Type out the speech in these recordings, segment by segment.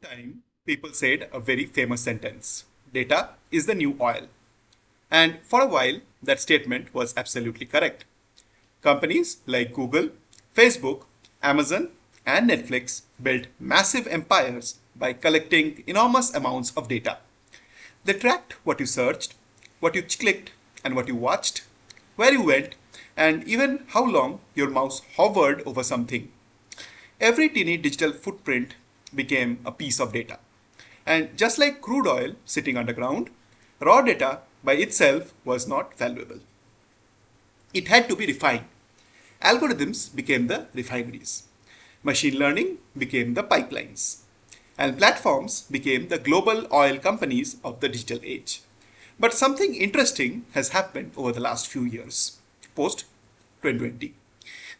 Time, people said a very famous sentence: data is the new oil. And for a while, that statement was absolutely correct. Companies like Google, Facebook, Amazon, and Netflix built massive empires by collecting enormous amounts of data. They tracked what you searched, what you clicked, and what you watched, where you went, and even how long your mouse hovered over something. Every teeny digital footprint became a piece of data. And just like crude oil sitting underground, raw data by itself was not valuable. It had to be refined. Algorithms became the refineries. Machine learning became the pipelines. And platforms became the global oil companies of the digital age. But something interesting has happened over the last few years, post 2020.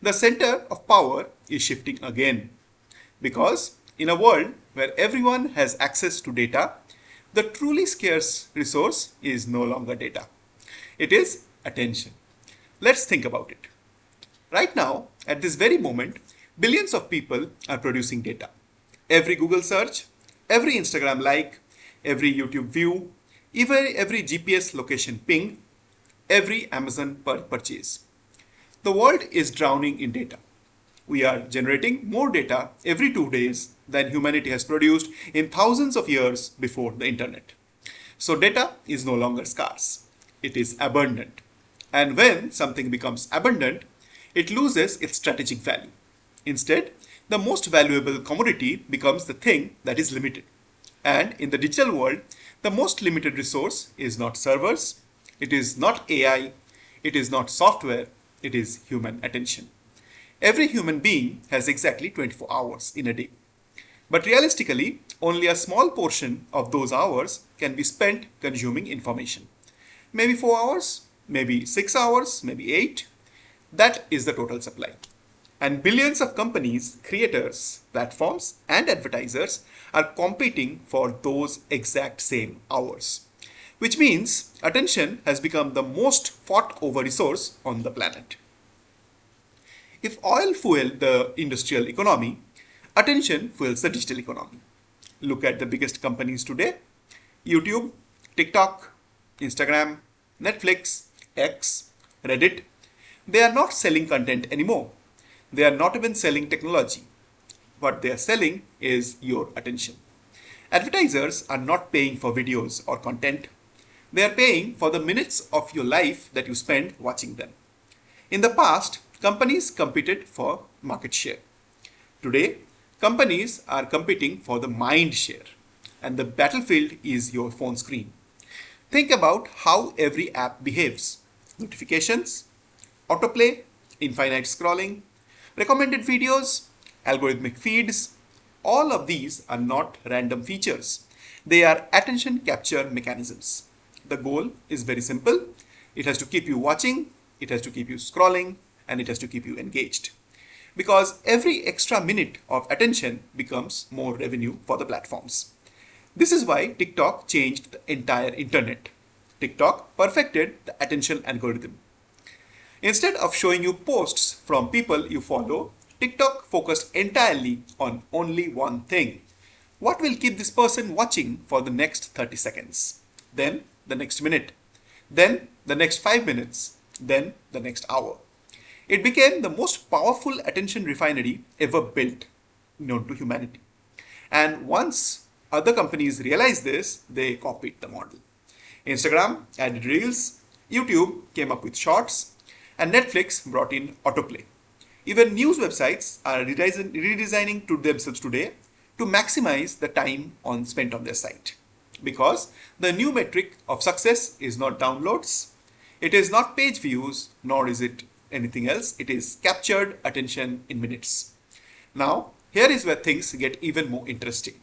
The center of power is shifting again. Because in a world where everyone has access to data, the truly scarce resource is no longer data. It is attention. Let's think about it. Right now, at this very moment, billions of people are producing data. Every Google search, every Instagram like, every YouTube view, even every GPS location ping, every Amazon purchase. The world is drowning in data. We are generating more data every 2 days than humanity has produced in thousands of years before the internet. So data is no longer scarce. It is abundant. And when something becomes abundant, it loses its strategic value. Instead, the most valuable commodity becomes the thing that is limited. And in the digital world, the most limited resource is not servers, it is not AI, it is not software, it is human attention. Every human being has exactly 24 hours in a day. But realistically, only a small portion of those hours can be spent consuming information. Maybe 4 hours, maybe 6 hours, maybe 8. That is the total supply. And billions of companies, creators, platforms, and advertisers are competing for those exact same hours. Which means attention has become the most fought over resource on the planet. If oil fueled the industrial economy, attention fuels the digital economy. Look at the biggest companies today: YouTube, TikTok, Instagram, Netflix, X, Reddit. They are not selling content anymore. They are not even selling technology. What they are selling is your attention. Advertisers are not paying for videos or content. They are paying for the minutes of your life that you spend watching them. In the past, companies competed for market share. Today, companies are competing for the mind share, and the battlefield is your phone screen. Think about how every app behaves: notifications, autoplay, infinite scrolling, recommended videos, algorithmic feeds. All of these are not random features. They are attention capture mechanisms. The goal is very simple. It has to keep you watching, it has to keep you scrolling, and it has to keep you engaged. Because every extra minute of attention becomes more revenue for the platforms. This is why TikTok changed the entire internet. TikTok perfected the attention algorithm. Instead of showing you posts from people you follow, TikTok focused entirely on only one thing. What will keep this person watching for the next 30 seconds? Then the next minute. Then the next 5 minutes. Then the next hour. It became the most powerful attention refinery ever built known to humanity. And once other companies realized this, they copied the model. Instagram added Reels, YouTube came up with Shorts, and Netflix brought in autoplay. Even news websites are redesigning to themselves today to maximize the time spent on their site. Because the new metric of success is not downloads, it is not page views, nor is it anything else. It is captured attention in minutes. Now, here is where things get even more interesting.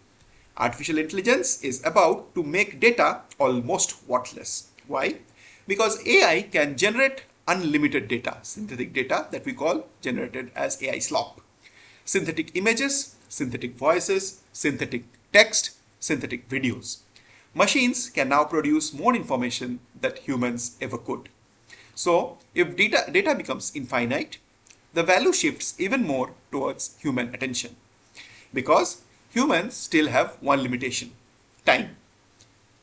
Artificial intelligence is about to make data almost worthless. Why? Because AI can generate unlimited data, synthetic data that we call generated as AI slop. Synthetic images, synthetic voices, synthetic text, synthetic videos. Machines can now produce more information than humans ever could. So, if data becomes infinite, the value shifts even more towards human attention. Because humans still have one limitation: time.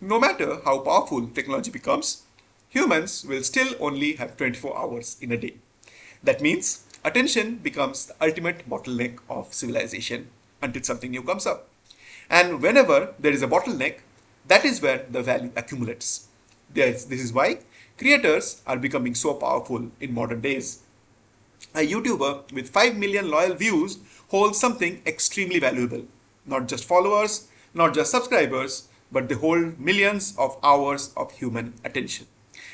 No matter how powerful technology becomes, humans will still only have 24 hours in a day. That means attention becomes the ultimate bottleneck of civilization until something new comes up. And whenever there is a bottleneck, that is where the value accumulates. This is why creators are becoming so powerful in modern days. A YouTuber with 5 million loyal views holds something extremely valuable. Not just followers, not just subscribers, but they hold millions of hours of human attention.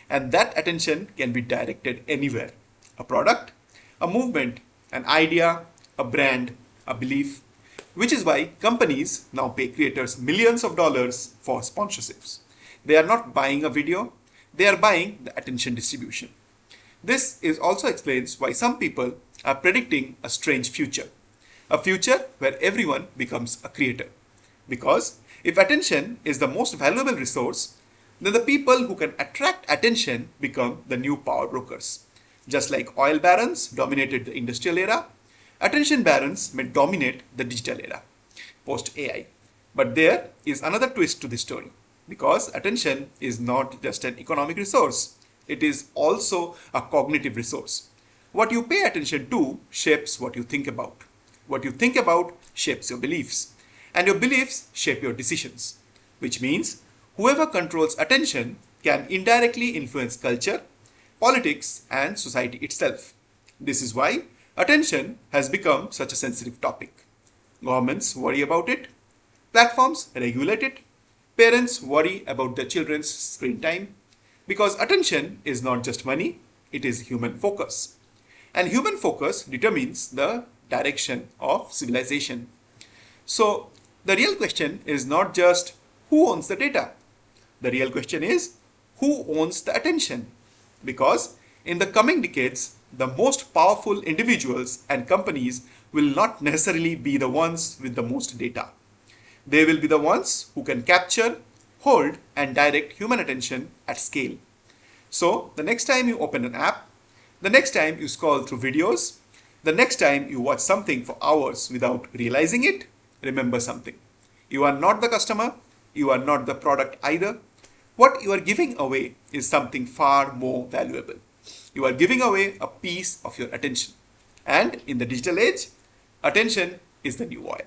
And that attention can be directed anywhere: a product, a movement, an idea, a brand, a belief. Which is why companies now pay creators millions of dollars for sponsorships. They are not buying a video, they are buying the attention distribution. This is also explains why some people are predicting a strange future. A future where everyone becomes a creator. Because if attention is the most valuable resource, then the people who can attract attention become the new power brokers. Just like oil barons dominated the industrial era, attention barons may dominate the digital era, post AI. But there is another twist to this story. Because attention is not just an economic resource, it is also a cognitive resource. What you pay attention to shapes what you think about. What you think about shapes your beliefs. And your beliefs shape your decisions. Which means whoever controls attention can indirectly influence culture, politics, and society itself. This is why attention has become such a sensitive topic. Governments worry about it, platforms regulate it, parents worry about their children's screen time, because attention is not just money, it is human focus. And human focus determines the direction of civilization. So, the real question is not just who owns the data. The real question is who owns the attention. Because in the coming decades, the most powerful individuals and companies will not necessarily be the ones with the most data. They will be the ones who can capture, hold, and direct human attention at scale. So, the next time you open an app, the next time you scroll through videos, the next time you watch something for hours without realizing it, remember something. You are not the customer, you are not the product either. What you are giving away is something far more valuable. You are giving away a piece of your attention. And in the digital age, attention is the new oil.